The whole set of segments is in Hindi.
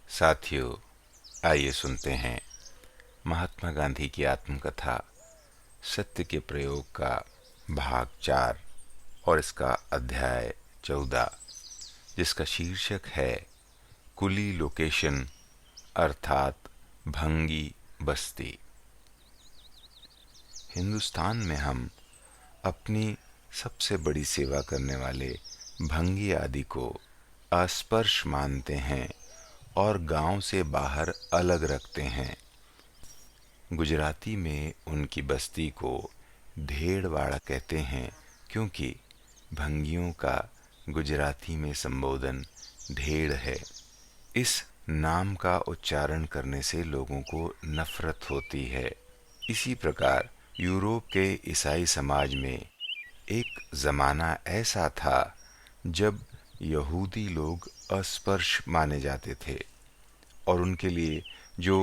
साथियों, आइए सुनते हैं महात्मा गांधी की आत्मकथा सत्य के प्रयोग का भाग 4 और इसका अध्याय 14, जिसका शीर्षक है कुली लोकेशन अर्थात भंगी बस्ती। हिंदुस्तान में हम अपनी सबसे बड़ी सेवा करने वाले भंगी आदि को अस्पर्श मानते हैं और गांव से बाहर अलग रखते हैं। गुजराती में उनकी बस्ती को ढेड़वाड़ा कहते हैं, क्योंकि भंगियों का गुजराती में संबोधन ढेड़ है। इस नाम का उच्चारण करने से लोगों को नफरत होती है। इसी प्रकार यूरोप के ईसाई समाज में एक ज़माना ऐसा था जब यहूदी लोग अस्पर्श माने जाते थे और उनके लिए जो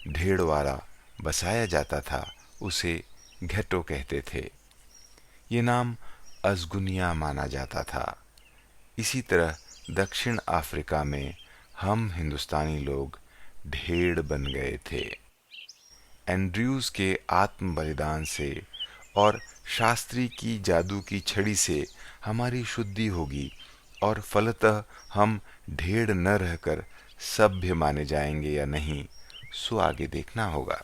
ढेड़वाड़ा बसाया जाता था उसे घेटो कहते थे। ये नाम अजगुनिया माना जाता था। इसी तरह दक्षिण अफ्रीका में हम हिंदुस्तानी लोग ढेड़ बन गए थे। एंड्रयूज के आत्म बलिदान से और शास्त्री की जादू की छड़ी से हमारी शुद्धि होगी और फलतः हम ढेड़ न रहकर सभ्य माने जाएंगे या नहीं, सो आगे देखना होगा।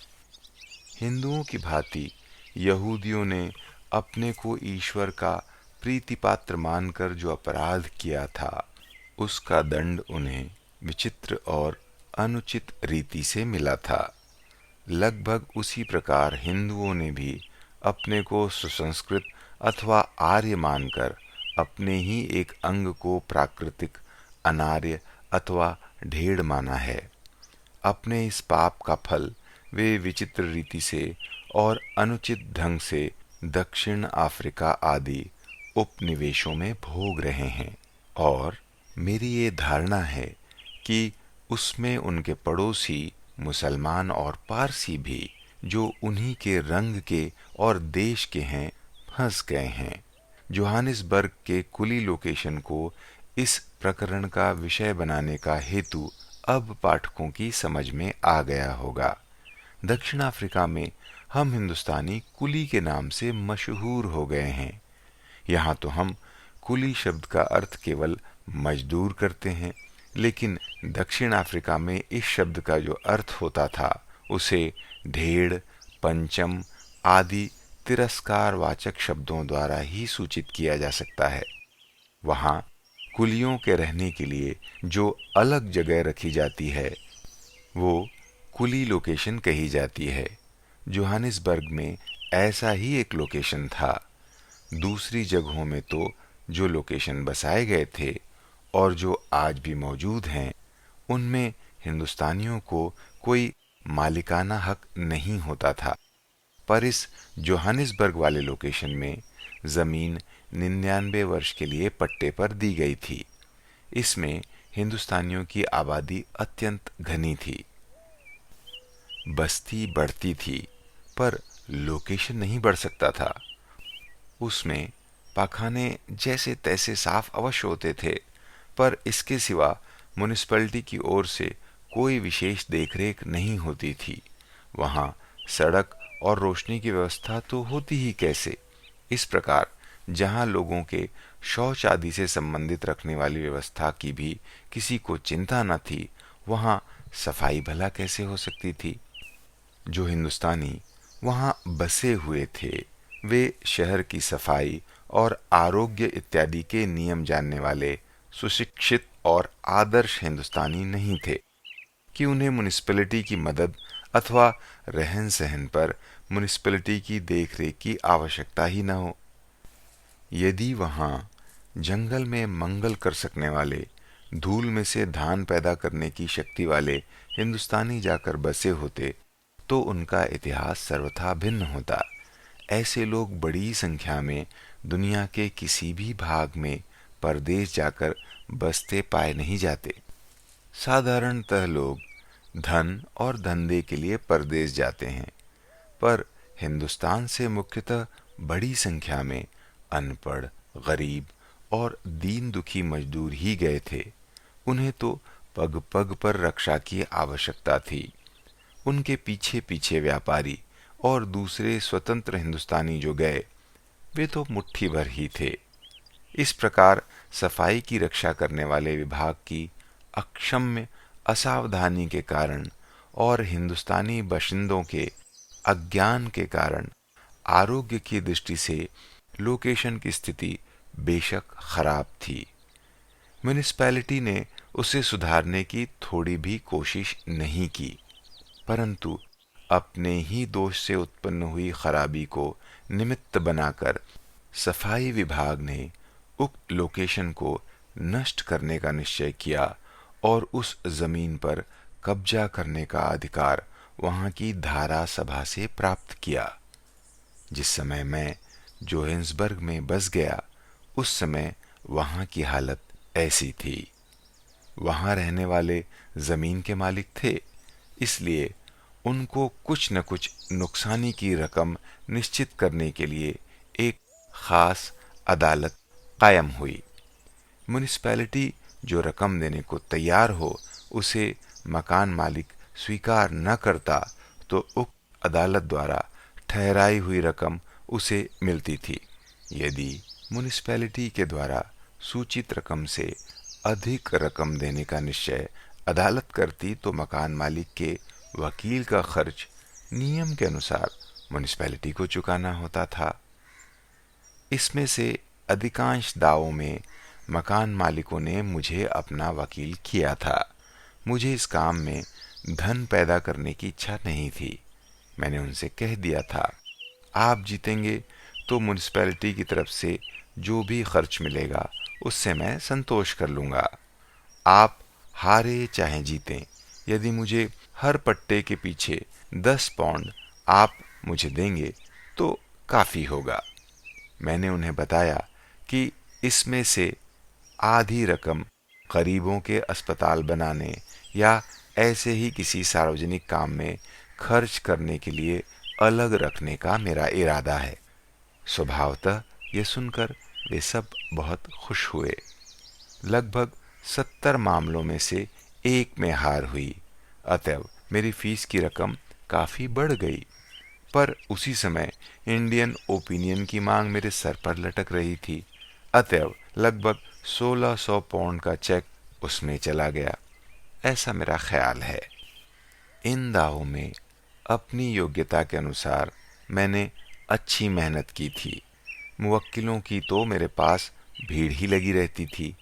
हिंदुओं की भांति यहूदियों ने अपने को ईश्वर का प्रीतिपात्र मानकर जो अपराध किया था, उसका दंड उन्हें विचित्र और अनुचित रीति से मिला था। लगभग उसी प्रकार हिंदुओं ने भी अपने को सुसंस्कृत अथवा आर्य मानकर अपने ही एक अंग को प्राकृतिक अनार्य अथवा ढेड़ माना है। अपने इस पाप का फल वे विचित्र रीति से और अनुचित ढंग से दक्षिण अफ्रीका आदि उपनिवेशों में भोग रहे हैं, और मेरी ये धारणा है कि उसमें उनके पड़ोसी मुसलमान और पारसी भी, जो उन्हीं के रंग के और देश के हैं, फंस गए हैं। जोहानिसबर्ग के कुली लोकेशन को इस प्रकरण का विषय बनाने का हेतु अब पाठकों की समझ में आ गया होगा। दक्षिण अफ्रीका में हम हिंदुस्तानी कुली के नाम से मशहूर हो गए हैं। यहाँ तो हम कुली शब्द का अर्थ केवल मजदूर करते हैं, लेकिन दक्षिण अफ्रीका में इस शब्द का जो अर्थ होता था उसे ढेड़, पंचम आदि तिरस्कारवाचक शब्दों द्वारा ही सूचित किया जा सकता है। वहाँ कुलियों के रहने के लिए जो अलग जगह रखी जाती है वो कुली लोकेशन कही जाती है। जोहानिसबर्ग में ऐसा ही एक लोकेशन था। दूसरी जगहों में तो जो लोकेशन बसाए गए थे और जो आज भी मौजूद हैं, उनमें हिंदुस्तानियों को कोई मालिकाना हक नहीं होता था। पर इस जोहानिसबर्ग वाले लोकेशन में जमीन 99 वर्ष के लिए पट्टे पर दी गई थी। इसमें हिंदुस्तानियों की आबादी अत्यंत घनी थी। बस्ती बढ़ती थी, पर लोकेशन नहीं बढ़ सकता था। उसमें पाखाने जैसे तैसे साफ अवश्य होते थे, पर इसके सिवा म्युनिसिपैलिटी की ओर से कोई विशेष देखरेख नहीं होती थी। वहाँ सड़क और रोशनी की व्यवस्था तो होती ही कैसे। इस प्रकार जहाँ लोगों के शौच आदि से संबंधित रखने वाली व्यवस्था की भी किसी को चिंता न थी, वहाँ सफाई भला कैसे हो सकती थी। जो हिंदुस्तानी वहाँ बसे हुए थे, वे शहर की सफाई और आरोग्य इत्यादि के नियम जानने वाले सुशिक्षित और आदर्श हिंदुस्तानी नहीं थे कि उन्हें म्युनिसिपैलिटी की मदद अथवा रहन सहन पर म्युनिसिपैलिटी की देखरेख की आवश्यकता ही न हो। यदि वहाँ जंगल में मंगल कर सकने वाले, धूल में से धान पैदा करने की शक्ति वाले हिंदुस्तानी जाकर बसे होते, तो उनका इतिहास सर्वथा भिन्न होता। ऐसे लोग बड़ी संख्या में दुनिया के किसी भी भाग में परदेश जाकर बसते पाए नहीं जाते। साधारणतः लोग धन और धंधे के लिए परदेश जाते हैं, पर हिंदुस्तान से मुख्यतः बड़ी संख्या में अनपढ़, गरीब और दीन दुखी मजदूर ही गए थे। उन्हें तो पग पग पर रक्षा की आवश्यकता थी। उनके पीछे पीछे व्यापारी और दूसरे स्वतंत्र हिंदुस्तानी जो गए, वे तो मुट्ठी भर ही थे। इस प्रकार सफाई की रक्षा करने वाले विभाग की अक्षम्य असावधानी के कारण और हिंदुस्तानी बाशिंदों के अज्ञान के कारण आरोग्य की दृष्टि से लोकेशन की स्थिति बेशक खराब थी। म्युनिसिपैलिटी ने उसे सुधारने की थोड़ी भी कोशिश नहीं की, परंतु अपने ही दोष से उत्पन्न हुई खराबी को निमित्त बनाकर सफाई विभाग ने उक्त लोकेशन को नष्ट करने का निश्चय किया और उस जमीन पर कब्जा करने का अधिकार वहां की धारा सभा से प्राप्त किया। जिस समय मैं जोहेंसबर्ग में बस गया, उस समय वहां की हालत ऐसी थी। वहां रहने वाले जमीन के मालिक थे, इसलिए उनको कुछ न कुछ नुकसानी की रकम निश्चित करने के लिए एक खास अदालत कायम हुई। म्युनिसिपैलिटी जो रकम देने को तैयार हो, उसे मकान मालिक स्वीकार न करता तो उक्त अदालत द्वारा ठहराई हुई रकम उसे मिलती थी। यदि म्युनिसिपैलिटी के द्वारा सूचित रकम से अधिक रकम देने का निश्चय अदालत करती तो मकान मालिक के वकील का खर्च नियम के अनुसार म्युनिसिपैलिटी को चुकाना होता था। इसमें से अधिकांश दावों में मकान मालिकों ने मुझे अपना वकील किया था। मुझे इस काम में धन पैदा करने की इच्छा नहीं थी। मैंने उनसे कह दिया था, आप जीतेंगे तो म्युनिसिपैलिटी की तरफ से जो भी खर्च मिलेगा उससे मैं संतोष कर लूँगा। आप हारे चाहे जीतें, यदि मुझे हर पट्टे के पीछे 10 पाउंड आप मुझे देंगे तो काफ़ी होगा। मैंने उन्हें बताया कि इसमें से आधी रकम गरीबों के अस्पताल बनाने या ऐसे ही किसी सार्वजनिक काम में खर्च करने के लिए अलग रखने का मेरा इरादा है। स्वभावतः ये सुनकर वे सब बहुत खुश हुए। लगभग 70 मामलों में से एक में हार हुई, अतएव मेरी फीस की रकम काफी बढ़ गई। पर उसी समय इंडियन ओपिनियन की मांग मेरे सर पर लटक रही थी, अतएव लगभग 1600 पाउंड का चेक उसमें चला गया, ऐसा मेरा ख्याल है। इन दावों में अपनी योग्यता के अनुसार मैंने अच्छी मेहनत की थी। मुवक्किलों की तो मेरे पास भीड़ ही लगी रहती थी।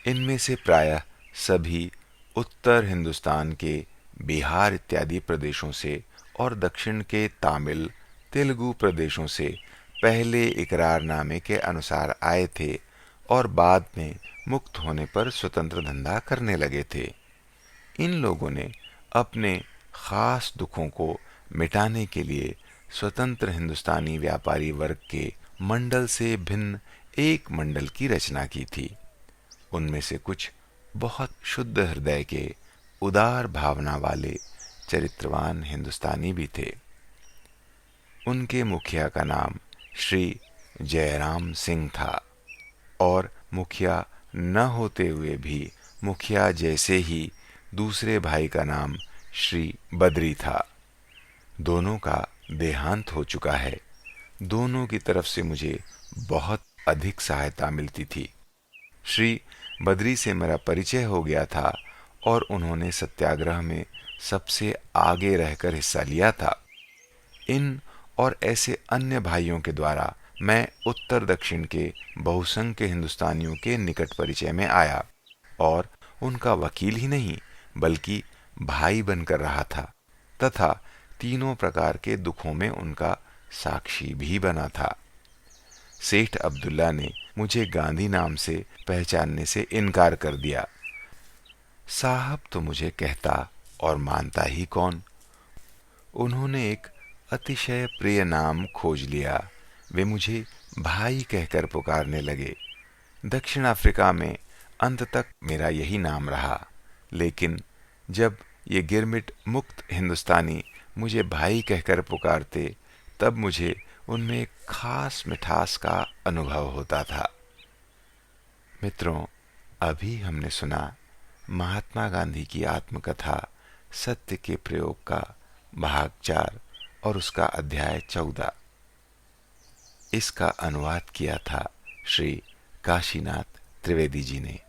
इनमें से प्रायः सभी उत्तर हिंदुस्तान के बिहार इत्यादि प्रदेशों से और दक्षिण के तमिल, तेलुगु प्रदेशों से पहले इकरारनामे के अनुसार आए थे और बाद में मुक्त होने पर स्वतंत्र धंधा करने लगे थे। इन लोगों ने अपने खास दुखों को मिटाने के लिए स्वतंत्र हिंदुस्तानी व्यापारी वर्ग के मंडल से भिन्न एक मंडल की रचना की थी। उनमें से कुछ बहुत शुद्ध हृदय के उदार भावना वाले चरित्रवान हिंदुस्तानी भी थे। उनके मुखिया का नाम श्री जयराम सिंह था और मुखिया न होते हुए भी मुखिया जैसे ही दूसरे भाई का नाम श्री बद्री था। दोनों का देहांत हो चुका है। दोनों की तरफ से मुझे बहुत अधिक सहायता मिलती थी। श्री बद्री से मेरा परिचय हो गया था और उन्होंने सत्याग्रह में सबसे आगे रहकर हिस्सा लिया था। इन और ऐसे अन्य भाइयों के द्वारा मैं उत्तर दक्षिण के बहुसंख्य हिंदुस्तानियों के निकट परिचय में आया और उनका वकील ही नहीं बल्कि भाई बनकर रहा था तथा तीनों प्रकार के दुखों में उनका साक्षी भी बना था। सेठ अब्दुल्ला ने मुझे गांधी नाम से पहचानने से इनकार कर दिया। साहब तो मुझे कहता और मानता ही कौन। उन्होंने एक अतिशय प्रिय नाम खोज लिया। वे मुझे भाई कहकर पुकारने लगे। दक्षिण अफ्रीका में अंत तक मेरा यही नाम रहा, लेकिन जब ये गिरमिट मुक्त हिंदुस्तानी मुझे भाई कहकर पुकारते, तब मुझे उनमें एक खास मिठास का अनुभव होता था। मित्रों, अभी हमने सुना महात्मा गांधी की आत्मकथा सत्य के प्रयोग का भाग 4 और उसका अध्याय 14। इसका अनुवाद किया था श्री काशीनाथ त्रिवेदी जी ने।